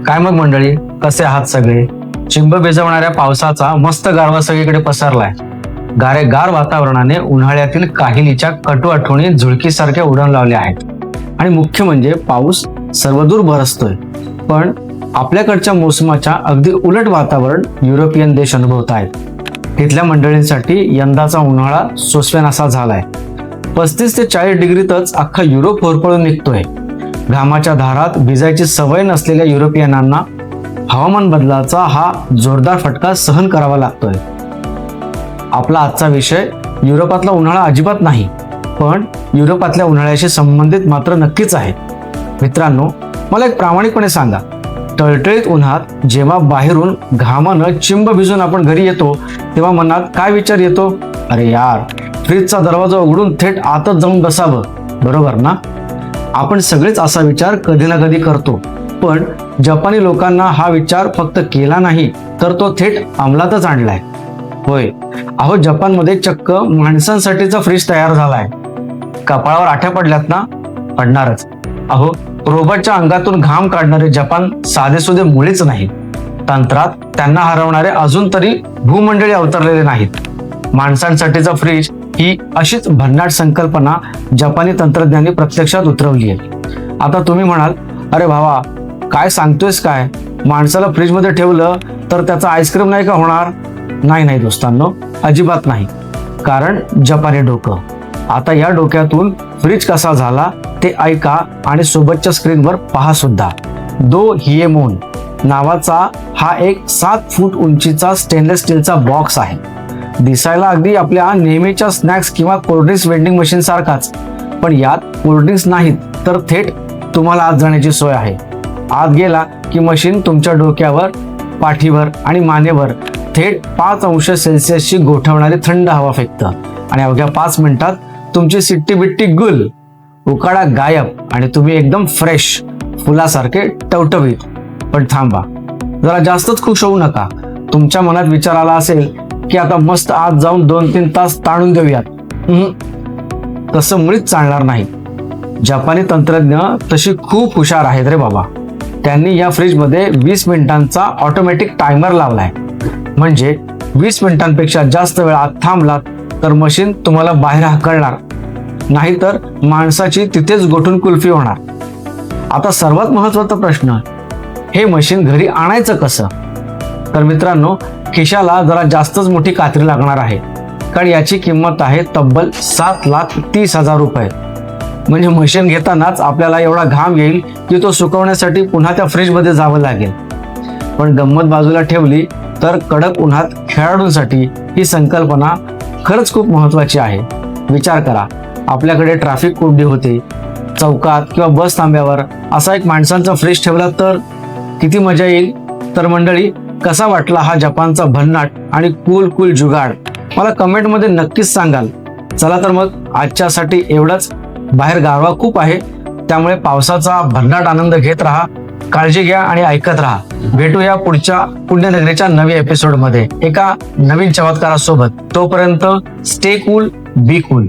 काय मग मंडळी, कसे आहात सगळे? चिंब भिजवणाऱ्या पावसाचा मस्त गारवा सगळीकडे पसरलाय. गारेगार वातावरणाने उन्हाळ्यातील काहिलीच्या कटू आठवणी झुळकीसारख्या उडवून लावल्या आहेत. आणि मुख्य म्हणजे पाऊस सर्वदूर बरसतोय. पण आपल्याकडच्या मोसमाच्या अगदी उलट वातावरण युरोपियन देश अनुभवत आहेत. तिथल्या मंडळींसाठी यंदाचा उन्हाळा सोसव्यानासा झालाय. 35 ते 40 डिग्रीतच अख्खा युरोप होरपळून निघतोय. घामाच्या धारात भिजायची सवय नसलेल्या युरोपियनांना हवामान बदलाचा हा जोरदार फटका सहन करावा लागतोय. आपला आजचा विषय युरोपातला उन्हाळा अजिबात नाही, पण युरोपातल्या उन्हाळ्याशी संबंधित मात्र नक्कीच आहे. मित्रांनो, मला एक प्रामाणिकपणे सांगा, टळटळीत उन्हात जेव्हा बाहेरून घामानं चिंब भिजून आपण घरी येतो तेव्हा मनात काय विचार येतो? अरे यार, फ्रीजचा दरवाजा उघडून थेट आतच जाऊन बसावं, बरोबर ना? आपण सगळेच असा विचार कधी ना कधी करतो. पण जपानी लोकांना हा विचार फक्त केला नाही, तर तो थेट अंमलातच आणलाय. होय, अहो, जपानमध्ये चक्क माणसांसाठीचा फ्रीज तयार झालाय. कपाळावर आठ्या पडल्यात ना? पडणारच. अहो, रोबोटच्या अंगातून घाम काढणारे जपान साधेसुधे मुळीच नाही. तंत्रात त्यांना हरवणारे अजून तरी भूमंडळी अवतरलेले नाहीत. माणसांसाठीचा फ्रीज ही अशीच भन्नाट संकल्पना जपानी तंत्रज्ञांनी प्रत्यक्षात उतरवली आहे. आता तुम्ही म्हणाल, अरे भावा, काय सांगतोयस काय? माणसाला फ्रीजमध्ये ठेवलं तर त्याचा आईस्क्रीम नाही का होणार? नाही दोस्तांनो, अजिबात नाही. कारण जपानी डोकं. आता या डोक्यातून फ्रीज कसा झाला ते ऐका आणि सोबतच्या स्क्रीनवर पहा सुद्धा. दो हिएमोन नावाचा हा एक 7 फूट उंचीचा स्टेनलेस स्टीलचा बॉक्स आहे. दिसायला अगदी आपल्या नेहमीच्या स्नॅक्स किंवा कोल्ड्रिंक्स वेंडिंग मशीन सारखाच, पण यात कोल्ड्रिंक्स नाहीत, तर थेट तुम्हाला आत जाण्याची सोय आहे. आत गेला की मशीन तुमच्या डोक्यावर, पाठीवर आणि मानेवर थेट 5 अंश सेल्सिअसची गोठवणारी थंड हवा फेकतं आणि अवघ्या 5 मिनिटात तुमची सिट्टी बिट्टी गुल, उकाडा गायब आणि तुम्ही एकदम फ्रेश, फुलासारखे टवटवीत. पण थांबा, जरा जास्तच खुश होऊ नका. तुमच्या मनात विचार आला असेल की आता मस्त आत जाऊन 2-3 तास ताणून देऊयात. तसं मुळीच चालणार नाही. जपानी तंत्रज्ञ तशी खूप हुशार आहेत रे बाबा. त्यांनी या फ्रीजमध्ये 20 मिनिटांचा ऑटोमॅटिक टायमर लावलाय. म्हणजे 20 मिनिटांपेक्षा जास्त वेळ आत थांबलात तर मशीन तुम्हाला बाहेर हाकलणार, नाहीतर माणसाची तिथेच गोठून कुल्फी होणार. आता सर्वात महत्त्वाचा प्रश्न, हे मशीन घरी आणायचं कसं? तर मित्रांनो, खिशाला जरा जास्तच मोठी कात्री लागणार आहे, कारण याची किंमत आहे तब्बल 7,30,000 रुपये. म्हणजे मशीन घेतानाच आपल्याला एवढा घाम येईल की तो सुकवण्यासाठी पुन्हा त्या फ्रीजमध्ये जावं लागेल. पण गंमत बाजूला ठेवली तर कडक उन्हात खेळाडूंसाठी ही संकल्पना खरंच खूप महत्त्वाची आहे. विचार करा, आपल्याकडे ट्रॅफिक कोंडी होते, चौकात किंवा बस थांब्यावर असा एक माणसांचा फ्रीज ठेवला तर किती मजा येईल. तर मंडळी, कसा वाटला हा जपानचा भन्नाट आणि कूल जुगाड? मला कमेंटमध्ये नक्कीच सांगाल. चला तर मग आजच्यासाठी एवढंच. बाहेर गारवा खूप आहे, त्यामुळे पावसाचा भन्नाट आनंद घेत राहा, काळजी घ्या आणि ऐकत राहा. भेटूया पुढच्या पुण्यनगरीच्या नव्या एपिसोडमध्ये एका नवीन चमत्कारासोबत. तोपर्यंत स्टे कूल, बी कूल.